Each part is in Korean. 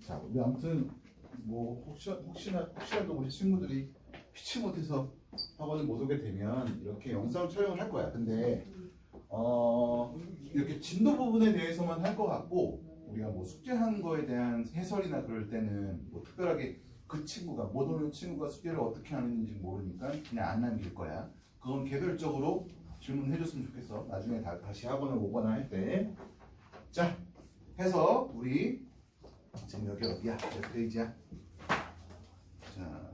자, 우리 아무튼 뭐 혹시라도 우리 친구들이 피치 못해서 학원을 못 오게 되면 이렇게 영상 촬영을 할 거야. 근데 이렇게 진도 부분에 대해서만 할 것 같고 우리가 뭐 숙제한 거에 대한 해설이나 그럴 때는 뭐 특별하게 그 친구가 못 오는 친구가 숙제를 어떻게 하는지 모르니까 그냥 안 남길 거야. 그건 개별적으로 질문해 줬으면 좋겠어. 나중에 다시 학원을 오거나 할 때. 자, 해서 우리 지금 여기 어디야? 몇 페이지야? 자,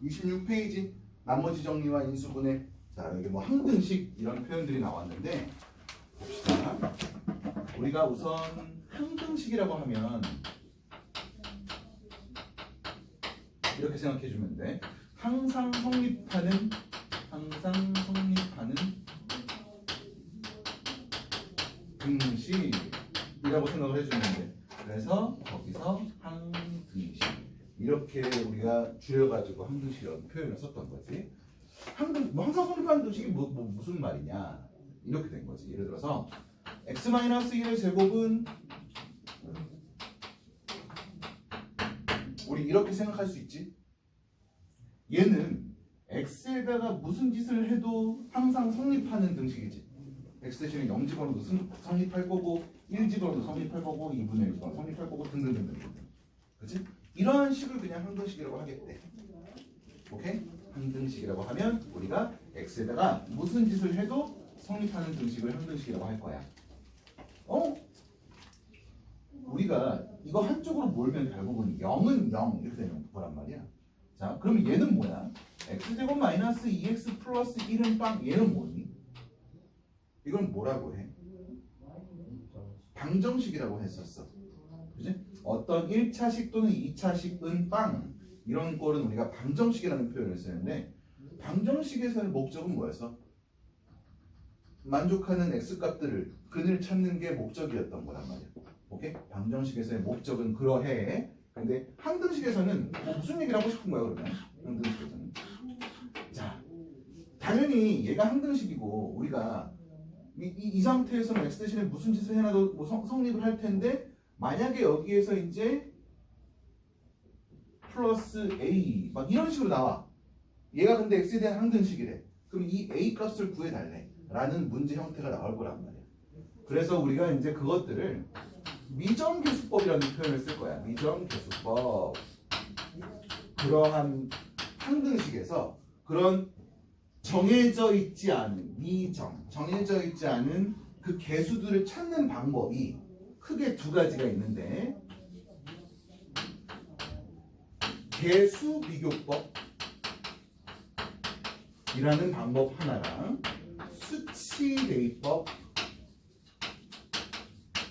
26페이지 나머지 정리와 인수분해. 자, 여기 뭐 항등식 이런 표현들이 나왔는데 봅시다. 우리가 우선 항등식이라고 하면 이렇게 생각해 주면 돼. 항상 성립하는 등식이라고 생각을 해주면 돼. 그래서 거기서 항등식 이렇게 우리가 줄여가지고 항등식이라고 표현을 썼던 거지. 항상 성립하는 등식이 무슨 말이냐 이렇게 된 거지. 예를 들어서 x-1의 제곱은 우리 이렇게 생각할 수 있지. 얘는 x에다가 무슨 짓을 해도 항상 성립하는 등식이지. x 대신에 0 집어넣어도 성립할 거고 1 집어넣어도 성립할 거고 2분의 1 집어넣어도 성립할 거고 등등등등. 그치? 이런 식을 그냥 항등식이라고 하겠대. 오케이? 항등식이라고 하면 우리가 x에다가 무슨 짓을 해도 성립하는 등식을 항등식이라고 할 거야. 우리가 이거 한쪽으로 몰면 결국은 0은 0 이렇게 되는 거란 말이야. 자, 그럼 얘는 뭐야? x제곱 마이너스 2x 플러스 1은 빵. 얘는 뭐니? 이건 뭐라고 해? 방정식이라고 했었어. 그지? 어떤 1차식 또는 2차식은 빵. 이런 꼴은 우리가 방정식이라는 표현을 쓰는데 방정식에서의 목적은 뭐였어? 만족하는 x값들을 근을 찾는 게 목적이었던 거란 말이야. 오케이? 방정식에서의 목적은 그러해. 근데 항등식에서는 무슨 얘기를 하고 싶은 거야 그러면? 항등식에서는. 자, 당연히 얘가 항등식이고 우리가 이 상태에서는 x 대신에 무슨 짓을 해놔도 뭐 성립을 할 텐데 만약에 여기에서 이제 플러스 a 막 이런 식으로 나와. 얘가 근데 x에 대한 항등식이래. 그럼 이 a 값을 구해달래 라는 문제 형태가 나올 거란 말이야. 그래서 우리가 이제 그것들을 미정계수법이라는 표현을 쓸 거야. 미정계수법. 그러한 항등식에서 그런 정해져 있지 않은 정해져 있지 않은 그 계수들을 찾는 방법이 크게 두 가지가 있는데 계수 비교법 이라는 방법 하나랑 수치 대입법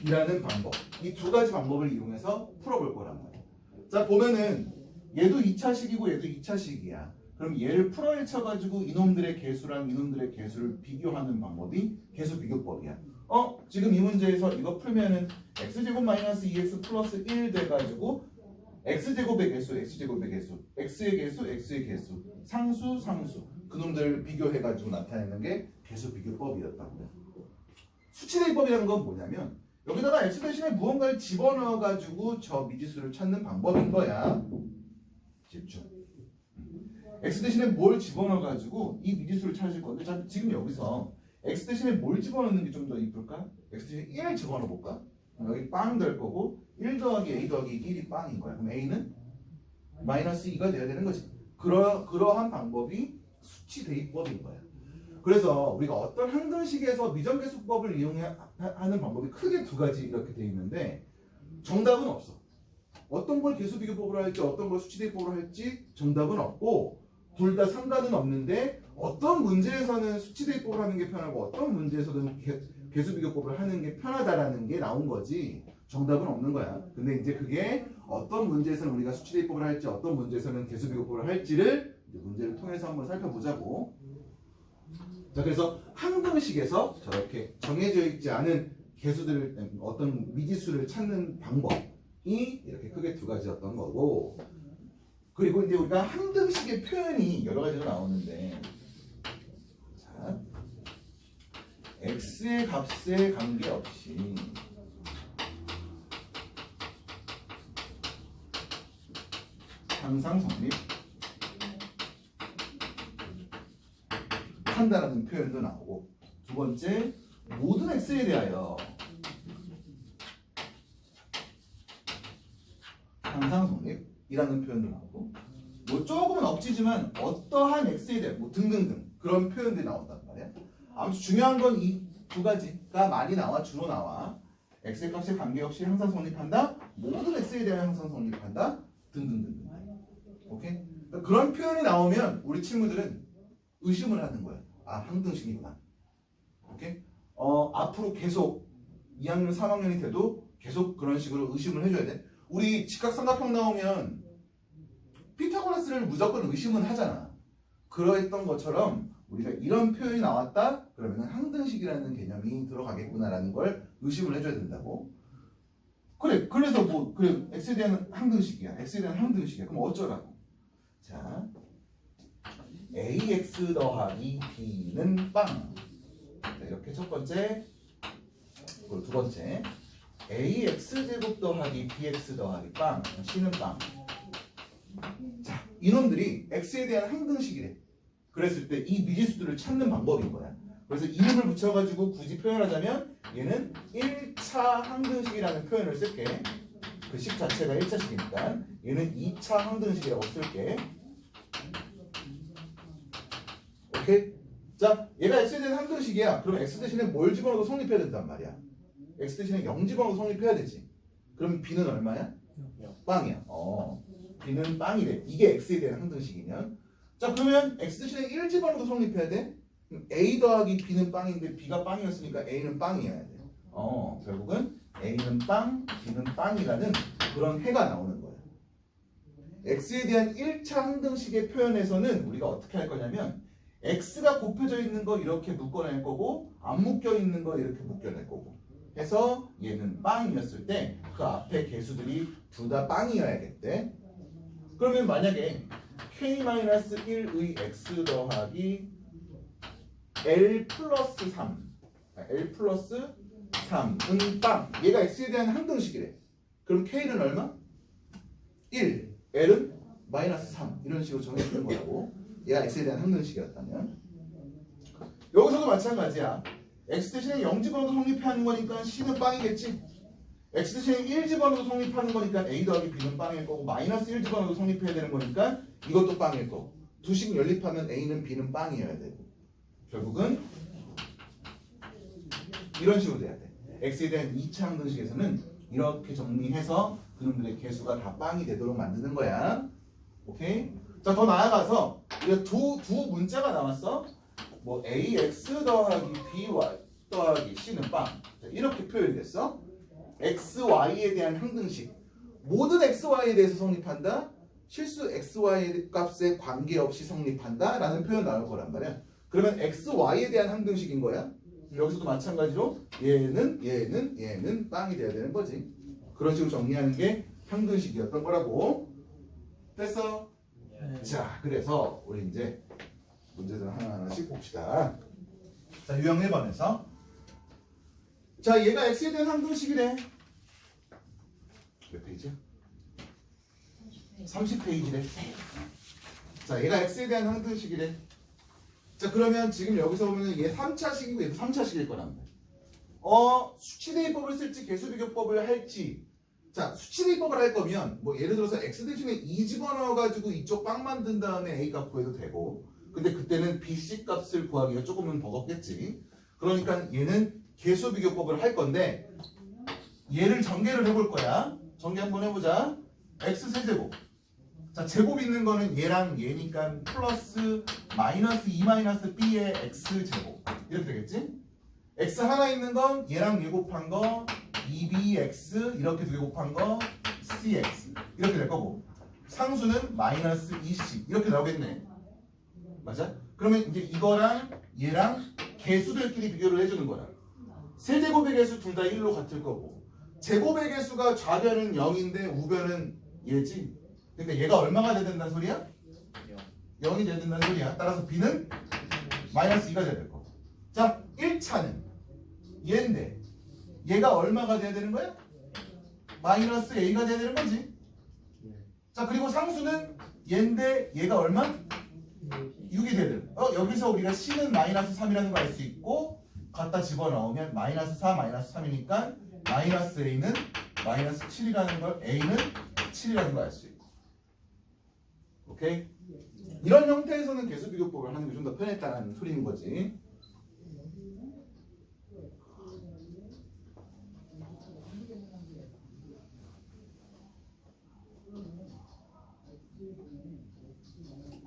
이라는 방법, 이 두 가지 방법을 이용해서 풀어볼 거란 말이야. 자, 보면은 얘도 2차식이고 얘도 2차식이야. 그럼 얘를 풀어헤 쳐가지고 이놈들의 계수랑 이놈들의 계수를 비교하는 방법이 계수 비교법이야. 지금 이 문제에서 이거 풀면은 x제곱 마이너스 2x 플러스 1 돼가지고 x제곱의 계수, x제곱의 계수, x의 계수, x의 계수, 상수, 그놈들을 비교해가지고 나타내는 게 계수 비교법이었다고요. 수치대입법이라는 건 뭐냐면 여기다가 x 대신에 무언가를 집어넣어가지고 저 미지수를 찾는 방법인 거야. 집중. x 대신에 뭘 집어넣어가지고 이 미지수를 찾을 건데 자, 지금 여기서 x 대신에 뭘 집어넣는 게 좀 더 이쁠까? x 대신에 1 집어넣어볼까? 여기 빵 될 거고 1 더하기 a 더하기 1이 빵인 거야. 그럼 a는 마이너스 2가 돼야 되는 거지. 그러한 방법이 수치 대입법인 거야. 그래서 우리가 어떤 항등식에서 미정계수법을 이용하는 방법이 크게 두 가지 이렇게 돼 있는데 정답은 없어. 어떤 걸 계수비교법으로 할지 어떤 걸 수치대입법으로 할지 정답은 없고 둘 다 상관은 없는데 어떤 문제에서는 수치대입법을 하는 게 편하고 어떤 문제에서는 계수비교법을 하는 게 편하다라는 게 나온 거지 정답은 없는 거야. 근데 이제 그게 어떤 문제에서는 우리가 수치대입법을 할지 어떤 문제에서는 계수비교법을 할지를 이제 문제를 통해서 한번 살펴보자고. 자, 그래서 항등식에서 저렇게 정해져 있지 않은 계수들을 어떤 미지수를 찾는 방법이 이렇게 크게 두 가지였던 거고 그리고 이제 우리가 항등식의 표현이 여러 가지가 나오는데 자, x의 값에 관계없이 항상 성립한다라는 표현도 나오고, 두 번째 모든 x에 대하여 항상 성립이라는 표현도 나오고, 뭐 조금은 억지지만 어떠한 x에 대한 뭐 등등등 그런 표현들이 나온단 말이야. 아무튼 중요한 건 이 두 가지가 많이 나와, 주로 나와. x의 값에 관계없이 항상 성립한다, 모든 x에 대한 항상 성립한다, 등등등등. 오케이? 그러니까 그런 표현이 나오면 우리 친구들은 의심을 하는 거야. 아, 항등식이구나. 오케이? 앞으로 계속 2학년, 3학년이 돼도 계속 그런 식으로 의심을 해줘야 돼. 우리 직각삼각형 나오면 피타고라스를 무조건 의심은 하잖아. 그러했던 것처럼 우리가 이런 표현이 나왔다 그러면 항등식이라는 개념이 들어가겠구나라는 걸 의심을 해줘야 된다고. 그래, 그래서 뭐 그래, x에 대한 항등식이야, x에 대한 항등식이야. 그럼 어쩌라고? 자, ax 더하기 b는 빵. 자, 이렇게 첫 번째, 그리고 두 번째 ax 제곱 더하기 bx 더하기 빵, c는 빵. 자, 이놈들이 x에 대한 항등식이래. 그랬을 때 이 미지수들을 찾는 방법인 거야. 그래서 이름을 붙여가지고 굳이 표현하자면 얘는 1차 항등식이라는 표현을 쓸게. 그 식 자체가 1차식이니까 얘는 2차 항등식이라고 쓸게. 오케이? 자, 얘가 x에 대한 항등식이야. 그럼 x 대신에 뭘 집어넣어도 성립해야 된단 말이야. x 대신에 0 집어넣어도 성립해야 되지. 그럼 b는 얼마야? 빵이야. b는 빵이래. 이게 x에 대한 항등식이면. 자, 그러면 x 대신에 1 집어넣어도 성립해야 돼? 그럼 a 더하기 b는 빵인데 b가 빵이었으니까 a는 빵이어야 돼. 결국은 a는 빵, b는 빵이라는 그런 해가 나오는 거야. x에 대한 1차 항등식의 표현에서는 우리가 어떻게 할 거냐면 x가 곱해져 있는 거 이렇게 묶어낼 거고, 안 묶여 있는 거 이렇게 묶여낼 거고 해서 얘는 빵이었을 때 그 앞에 개수들이 둘 다 빵이어야겠대. 그러면 만약에 k-1의 x 더하기 l 플러스 3 l 플러스 3은 빵, 얘가 x에 대한 항등식이래. 그럼 k는 얼마? 1, l은 마이너스 3 이런 식으로 정해지는 거라고. 얘가 x에 대한 항등식이었다면 여기서도 마찬가지야. x 대신에 0 집어넣어도 성립하는 거니까 c는 빵이겠지. x 대신에 1 집어넣어도 성립하는 거니까 a 더하기 b는 빵일 거고, 마이너스 1 집어넣어도 성립해야 되는 거니까 이것도 빵일 거고, 두 식 연립하면 a는 b는 빵이어야 되고, 결국은 이런 식으로 돼야 돼. x에 대한 2차 항등식에서는 이렇게 정리해서 그놈들의 개수가 다 빵이 되도록 만드는 거야. 오케이? 자, 더 나아가서 우리가 두 문자가 나왔어. 뭐 ax 더하기 by 더하기 c는 빵. 자, 이렇게 표현됐어. x, y에 대한 항등식. 모든 x, y에 대해서 성립한다. 실수 x, y 값에 관계없이 성립한다 라는 표현 나올 거란 말이야. 그러면 x, y에 대한 항등식인 거야. 여기서도 마찬가지로 얘는 빵이 돼야 되는 거지. 그런 식으로 정리하는 게 항등식이었던 거라고. 됐어? 자, 그래서 우리 이제 문제들 하나하나씩 봅시다. 자, 유형 1번에서 자, 얘가 x에 대한 항등식이래. 몇 페이지야? 30페이지래. 자, 얘가 x에 대한 항등식이래. 자, 그러면 지금 여기서 보면 얘 3차식이고 얘도 3차식일 거란 말이야. 수치대입법을 쓸지 개수비교법을 할지. 자, 수치대입법을 할 거면 뭐 예를 들어서 x 대신에 2 집어넣어가지고 이쪽 빵 만든 다음에 a 값 구해도 되고, 근데 그때는 bc 값을 구하기가 조금은 버겁겠지. 그러니까 얘는 개수비교법을 할 건데 얘를 전개를 해볼 거야. 전개 한번 해보자. x 세제곱. 자, 제곱 있는 거는 얘랑 얘니까 플러스 마이너스 2 마이너스 b의 x 제곱 이렇게 되겠지? x 하나 있는 건 얘랑 얘 곱한 거 2bx 이렇게 두 개 곱한 거 cx 이렇게 될 거고, 상수는 마이너스 2c 이렇게 나오겠네. 맞아? 그러면 이제 이거랑 얘랑 개수들끼리 비교를 해주는 거야. 세제곱의 개수 둘 다 1로 같을 거고, 제곱의 개수가 좌변은 0인데 우변은 얘지. 그러니까 얘가 얼마가 돼야 된다는 소리야? 0이 돼야 된다는 소리야. 따라서 b는 마이너스 2가 돼야 될 거고. 자, 1차는 얘인데 얘가 얼마가 돼야 되는 거야? 마이너스 a가 돼야 되는 거지. 자, 그리고 상수는 얘인데 얘가 얼마? 6이 되든. 여기서 우리가 C는 마이너스 3이라는 걸 알 수 있고 갖다 집어넣으면 마이너스 4, 마이너스 3이니까 마이너스 A는 마이너스 7이라는 걸 A는 7이라는 걸 알 수 있고. 오케이? 이런 형태에서는 계수 비교법을 하는 게 좀 더 편했다는 소리인 거지.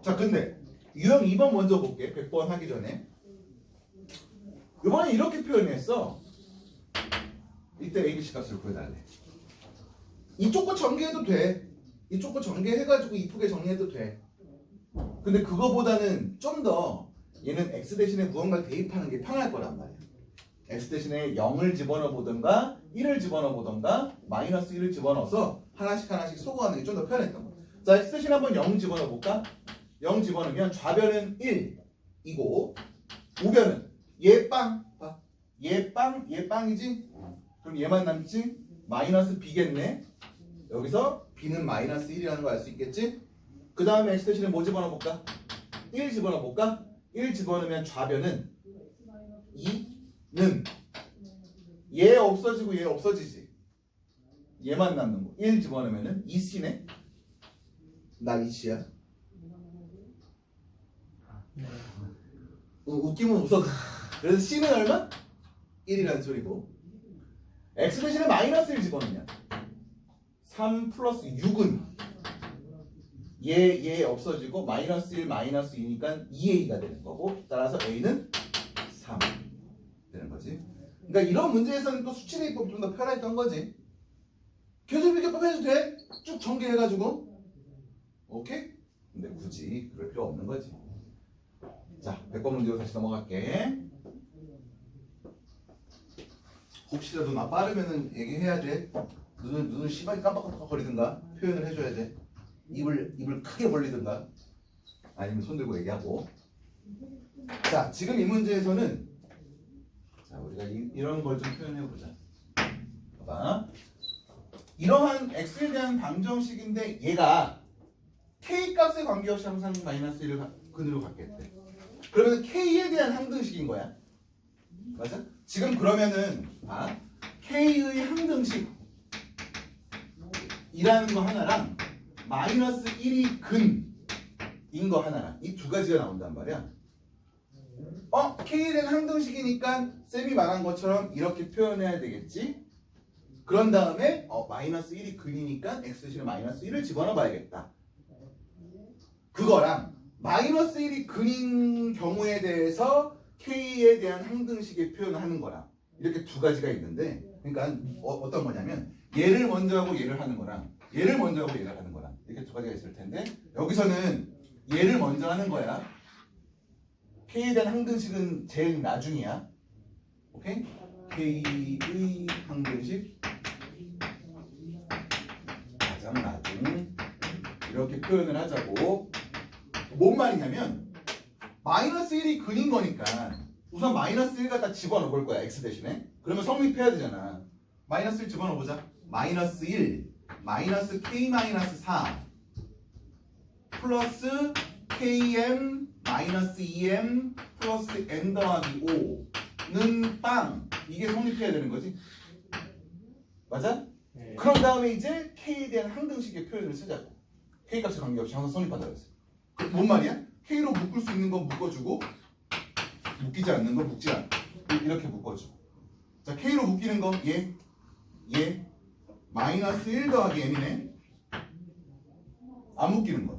자, 근데 유형 2번 먼저 볼게. 100번 하기 전에. 이번에 이렇게 표현했어. 이때 ABC 값을 구해달래. 이쪽 거 전개해도 돼. 이쪽 거 전개해가지고 이쁘게 정리해도 돼. 근데 그거보다는 좀 더 얘는 x 대신에 무언가 대입하는 게 편할 거란 말이야. x 대신에 0을 집어넣어 보든가 1을 집어넣어 보든가 마이너스 1을 집어넣어서 하나씩 하나씩 소거하는 게 좀 더 편했던 거야. 자, x 대신에 한번 0 집어넣어 볼까? 0 집어넣으면 좌변은 1이고 우변은 얘 빵, 얘 빵, 얘 빵이지? 그럼 얘만 남지? 마이너스 b겠네. 여기서 b는 마이너스 1이라는 거 알 수 있겠지? 그 다음에 x 대신에 뭐 집어넣어 볼까? 1 집어넣어 볼까? 1 집어넣으면 좌변은 2는 얘 없어지고 얘 없어지지. 얘만 남는 거. 1 집어넣으면은 2c네. 나 2c야. 웃기면 웃어. 그래서 c는 얼마? 1이라는 소리고. x 대신에 마이너스 1 집어넣으면 3 플러스 6은 얘 없어지고 마이너스 1 마이너스 2니까 2a가 되는 거고 따라서 a는 3 되는 거지. 그러니까 이런 문제에서는 또 수치 대입법이 좀 더 편했던 거지. 계수 비교법 해도 돼. 쭉 전개해가지고. 오케이? 근데 굳이 그럴 필요 없는 거지. 자, 100번 문제로 다시 넘어갈게. 혹시라도 나 빠르면은 얘기해야 돼. 눈을 심하게 깜빡깜빡거리든가 표현을 해줘야 돼. 입을 크게 벌리든가 아니면 손 들고 얘기하고. 자, 지금 이 문제에서는 자, 우리가 이런 걸 좀 표현해보자. 봐봐. 이러한 x에 대한 방정식인데 얘가 k 값에 관계없이 항상 마이너스 1을 근으로 갖겠대. 그러면 k에 대한 항등식인 거야. 맞아? 지금 그러면은 k의 항등식 이라는 거 하나랑 마이너스 1이 근인 거 하나랑 이 두 가지가 나온단 말이야. k에 대한 항등식이니까 쌤이 말한 것처럼 이렇게 표현해야 되겠지. 그런 다음에 마이너스 1이 근이니까 x 대신에 마이너스 1을 집어넣어 봐야겠다. 그거랑 마이너스 1이 근인 경우에 대해서 k에 대한 항등식의 표현을 하는 거랑 이렇게 두 가지가 있는데, 그러니까 어떤 거냐면 얘를 먼저 하고 얘를 하는 거랑 얘를 먼저 하고 얘를 하는 거랑 이렇게 두 가지가 있을 텐데, 여기서는 얘를 먼저 하는 거야. k에 대한 항등식은 제일 나중이야. 오케이? k의 항등식 가장 나중 이렇게 표현을 하자고. 뭔 말이냐면 마이너스 1이 근인 거니까 우선 마이너스 1 갖다 집어넣어 볼 거야, x 대신에. 그러면 성립해야 되잖아. 마이너스 1 집어넣어 보자. 마이너스 1 마이너스 k 마이너스 4 플러스 km 마이너스 2m 플러스 n 더하기 5는 빵. 이게 성립해야 되는 거지. 맞아? 네. 그런 다음에 이제 k에 대한 항등식의 표현을 쓰자고. k 값에 관계없이 항상 성립한다 그랬어. 뭔 말이야? k로 묶을 수 있는 건 묶어주고 묶이지 않는 건 묶지 않고 이렇게 묶어주고. 자, k로 묶이는 거 얘 마이너스 1 더하기 m이네. 안 묶이는 거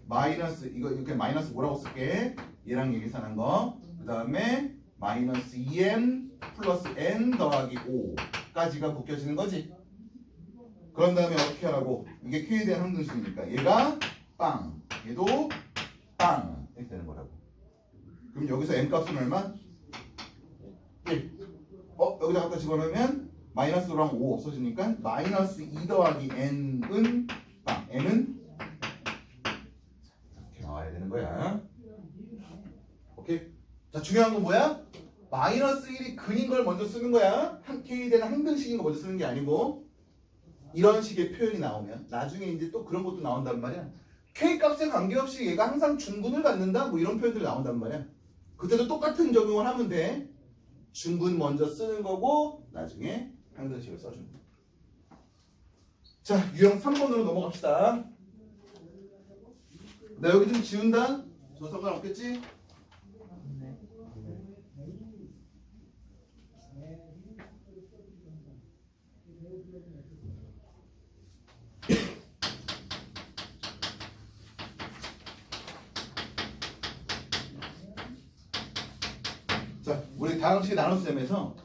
마이너스, 이거 이렇게 마이너스 뭐라고 쓸게? 얘랑 얘 계산한 거. 그 다음에 마이너스 2m 플러스 n 더하기 5까지가 묶여지는 거지. 그런 다음에 어떻게 하라고? 이게 k에 대한 항등식이니까 얘가 빵, 얘도 빵 이렇게 되는 거라고. 그럼 여기서 m 값은 얼마? 1. 여기다 갖다 집어넣으면 마이너스 5랑 5 없어지니까 마이너스 2 더하기 n은 빵. n은 이렇게 나와야 되는 거야. 오케이? 자, 중요한 건 뭐야? 마이너스 1이 근인 걸 먼저 쓰는 거야. k에 대한 항등식인 거 먼저 쓰는 게 아니고. 이런 식의 표현이 나오면 나중에 이제 또 그런 것도 나온단 말이야. K 값에 관계없이 얘가 항상 중근을 갖는다 뭐 이런 표현들이 나온단 말이야. 그때도 똑같은 적용을 하면 돼. 중근 먼저 쓰는 거고 나중에 항등식을 써주는 거야. 자, 유형 3번으로 넘어갑시다. 나 여기 좀 지운다? 저 상관없겠지? 자, 우리 다항식 나눗셈에서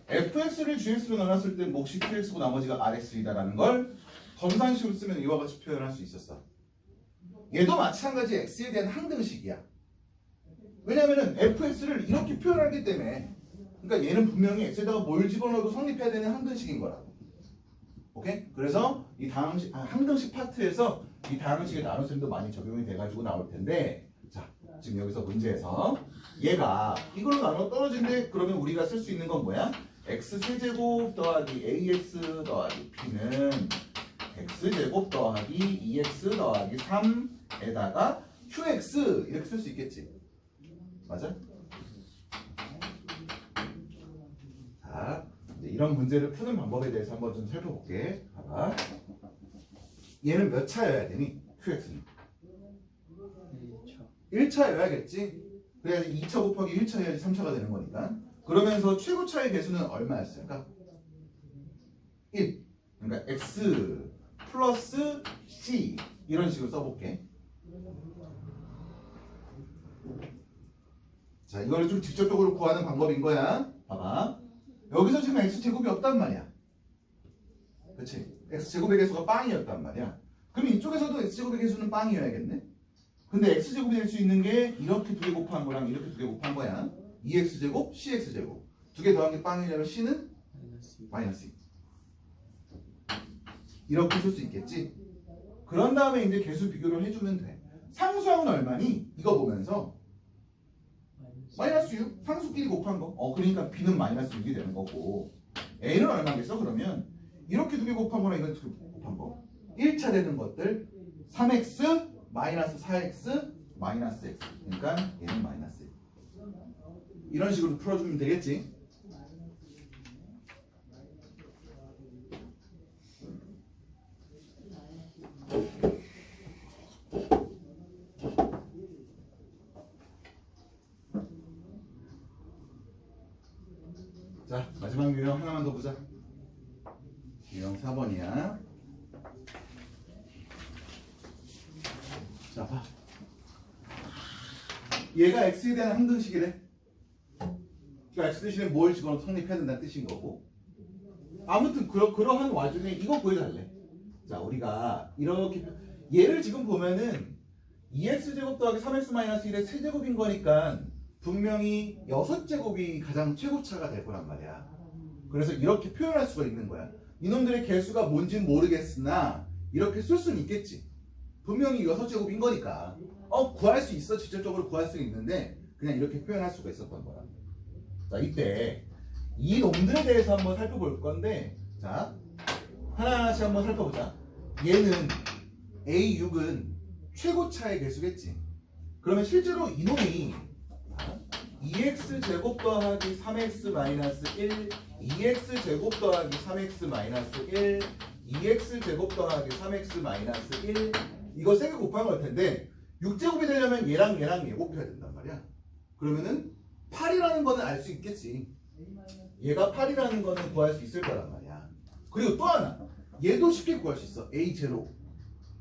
fx를 gx로 나눴을 때 몫이 qx고 나머지가 rx이다라는 걸 검산식으로 쓰면 이와 같이 표현할 수 있었어. 얘도 마찬가지 x에 대한 항등식이야. 왜냐면은 fx를 이렇게 표현하기 때문에, 그러니까 얘는 분명히 x에다가 뭘 집어넣어도 성립해야 되는 항등식인 거라고. 오케이? 그래서 이 다항식, 항등식 파트에서 이 다항식의 나눗셈도 많이 적용이 돼가지고 나올 텐데, 자, 지금 여기서 문제에서 얘가 이걸로 나눠 떨어진대. 그러면 우리가 쓸 수 있는 건 뭐야? x세제곱 더하기 ax 더하기 p는 x제곱 더하기 2x 더하기 3에다가 qx 이렇게 쓸 수 있겠지. 맞아? 자, 이제 이런 문제를 푸는 방법에 대해서 한번 좀 살펴볼게. 봐봐. 얘는 몇 차여야 되니? qx는 1차여야겠지. 그래야지 2차 곱하기 1차여야지 3차가 되는 거니까. 그러면서 최고차의 개수는 얼마였을까? 1. 그러니까 x 플러스 c 이런 식으로 써볼게. 자, 이거를 좀 직접적으로 구하는 방법인 거야. 봐봐. 여기서 지금 x제곱이 없단 말이야. 그치? x제곱의 개수가 빵이었단 말이야. 그럼 이쪽에서도 x제곱의 개수는 빵이어야겠네? 근데 x제곱이 될 수 있는 게 이렇게 두 개 곱한 거랑 이렇게 두 개 곱한 거야. 2x제곱, cx제곱. 두 개 더한 게 빵이냐면 c는 마이너스 2. 이렇게 쓸 수 있겠지? 그런 다음에 이제 개수 비교를 해주면 돼. 상수항은 얼마니? 이거 보면서 마이너스 6? 상수끼리 곱한 거. 그러니까 b는 마이너스 6이 되는 거고 a는 얼마겠어? 그러면 이렇게 두 개 곱한 거랑 이거 두 개 곱한 거 1차 되는 것들 3x 마이너스 4x 마이너스 x. 그러니까 얘는 마이너스 1. 이런 식으로 풀어주면 되겠지? 자, 마지막 유형 하나만 더 보자. 유형 4번이야. 자, 봐. 얘가 x에 대한 항등식이래. 그러니까 x 대신에 뭘 집어넣어 성립해야 된다는 뜻인 거고. 아무튼 그러한 와중에 이거 보여달래. 자, 우리가 이렇게 얘를 지금 보면은 2x제곱 더하기 3x-1의 세제곱인 거니까 분명히 6제곱이 가장 최고차가 될 거란 말이야. 그래서 이렇게 표현할 수가 있는 거야. 이놈들의 개수가 뭔지는 모르겠으나 이렇게 쓸 수는 있겠지. 분명히 6제곱인 거니까 구할 수 있어. 직접적으로 구할 수 있는데 그냥 이렇게 표현할 수가 있었던 거야. 자, 이때 이 놈들에 대해서 한번 살펴볼 건데, 자, 하나씩 한번 살펴보자. 얘는 A6은 최고차의 개수겠지. 그러면 실제로 이놈이 2x제곱 더하기 3x-1 2x제곱 더하기 3x-1 2x제곱 더하기 3x-1 이거 세 개 곱한 걸 텐데 6제곱이 되려면 얘랑 얘랑 얘 곱해야 된단 말이야. 그러면은 8이라는 거는 알 수 있겠지. 얘가 8이라는 거는 구할 수 있을 거란 말이야. 그리고 또 하나, 얘도 쉽게 구할 수 있어. A0.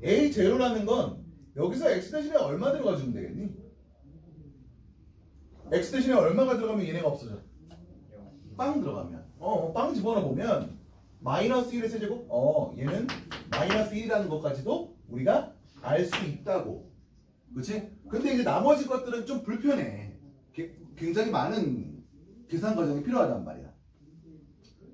A0라는 건 여기서 x 대신에 얼마 들어가주면 되겠니? x 대신에 얼마가 들어가면 얘네가 없어져? 빵 들어가면. 빵 집어넣어 보면 마이너스 1의 세제곱? 얘는 마이너스 1이라는 것까지도 우리가 알 수 있다고. 그치? 근데 이제 나머지 것들은 좀 불편해. 굉장히 많은 계산 과정이 필요하단 말이야.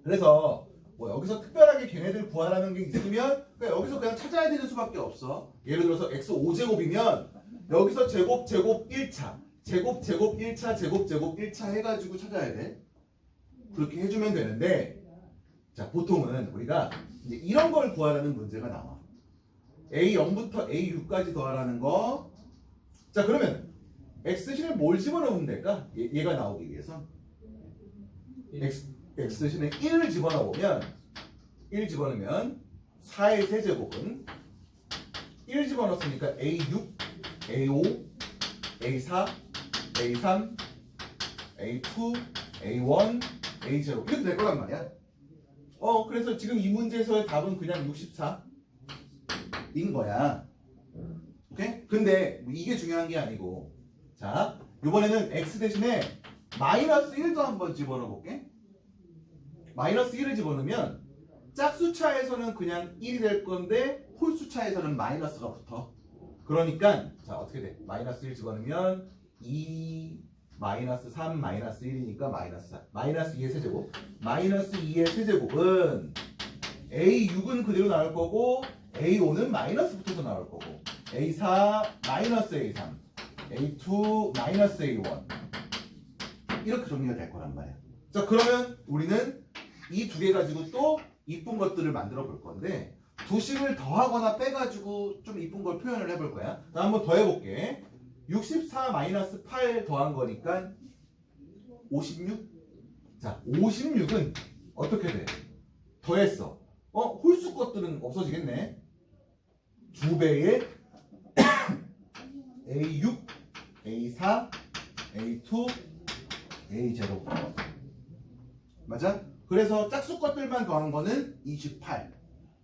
그래서 뭐 여기서 특별하게 걔네들 구하라는 게 있으면 그러니까 여기서 그냥 찾아야 되는 수밖에 없어. 예를 들어서 x 5제곱이면 여기서 제곱 1차 제곱 1차 제곱 1차 해가지고 찾아야 돼. 그렇게 해주면 되는데, 자, 보통은 우리가 이제 이런 걸 구하라는 문제가 나와. A0부터 A6까지 더하라는 거. 자, 그러면 X 대신에 뭘 집어넣으면 될까? 얘가 나오기 위해서 X 대신에 1을 집어넣으면 1 집어넣으면 4의 세제곱은 1 집어넣었으니까 A6, A5, A4, A3, A2, A1, A0 이렇게 될 거란 말이야. 그래서 지금 이 문제에서의 답은 그냥 64인 거야. 오케이? 근데 이게 중요한 게 아니고, 자, 이번에는 X 대신에 마이너스 1도 한번 집어넣어 볼게. 마이너스 1을 집어넣으면 짝수차에서는 그냥 1이 될 건데 홀수차에서는 마이너스가 붙어. 그러니까 자, 어떻게 돼? 마이너스 1 집어넣으면 2 마이너스 3 마이너스 1이니까 마이너스 4 마이너스 2의 세제곱 마이너스 2의 세제곱은 A6은 그대로 나올 거고 A5는 마이너스 붙어서 나올 거고 A4 마이너스 A3 A2 마이너스 A1 이렇게 정리가 될 거란 말이야. 자, 그러면 우리는 이 두 개 가지고 또 이쁜 것들을 만들어 볼 건데 두 식을 더하거나 빼가지고 좀 이쁜 걸 표현을 해볼 거야. 자, 한번 더 해볼게. 64 마이너스 8 더한 거니까 56. 자, 56은 어떻게 돼? 더했어. 홀수 것들은 없어지겠네. 두 배의 A6, A4, A2, A0. 맞아? 그래서 짝수 것들만 더한 거는 28.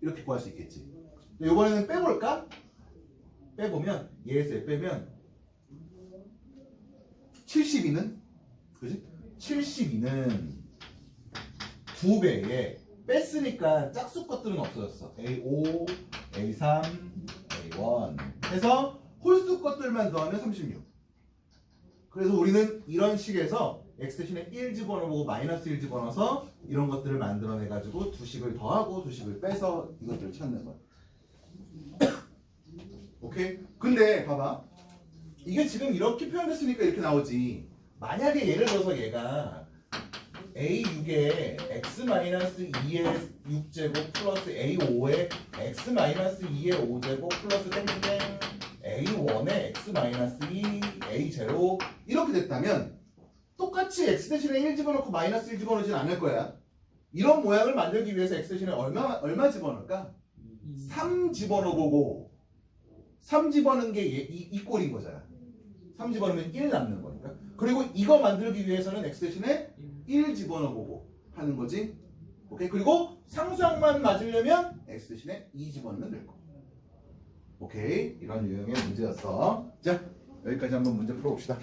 이렇게 구할 수 있겠지. 이번에는 빼볼까? 빼보면 얘에서 빼면 72는 그지? 72는 두 배에 뺐으니까 짝수 것들은 없어졌어. A5, A3, A1 해서 홀수 것들만 더하면 36. 그래서 우리는 이런 식에서 X 대신에 1 집어넣고 마이너스 1 집어넣어서 이런 것들을 만들어내가지고 두 식을 더하고 두 식을 빼서 이것들을 찾는 거야. 오케이? 근데 봐봐. 이게 지금 이렇게 표현됐으니까 이렇게 나오지. 만약에 예를 들어서 얘가 A6에 X-2의 6제곱 플러스 A5에 X-2의 5제곱 플러스 땡땡 A1에 X-2 A0 이렇게 됐다면 똑같이 X 대신에 1 집어넣고 마이너스 1 집어넣진 않을 거야. 이런 모양을 만들기 위해서 X 대신에 얼마 집어넣을까? 3 집어넣어보고 3 집어넣은 게 이 꼴인 거잖아. 3 집어넣으면 1 남는 거니까. 그리고 이거 만들기 위해서는 X 대신에 1 집어넣어보고 하는 거지. 오케이? 그리고 상수항만 맞으려면 X 대신에 2 집어넣으면 될 거. 오케이? 이런 유형의 문제였어. 자, 여기까지 한번 문제 풀어봅시다.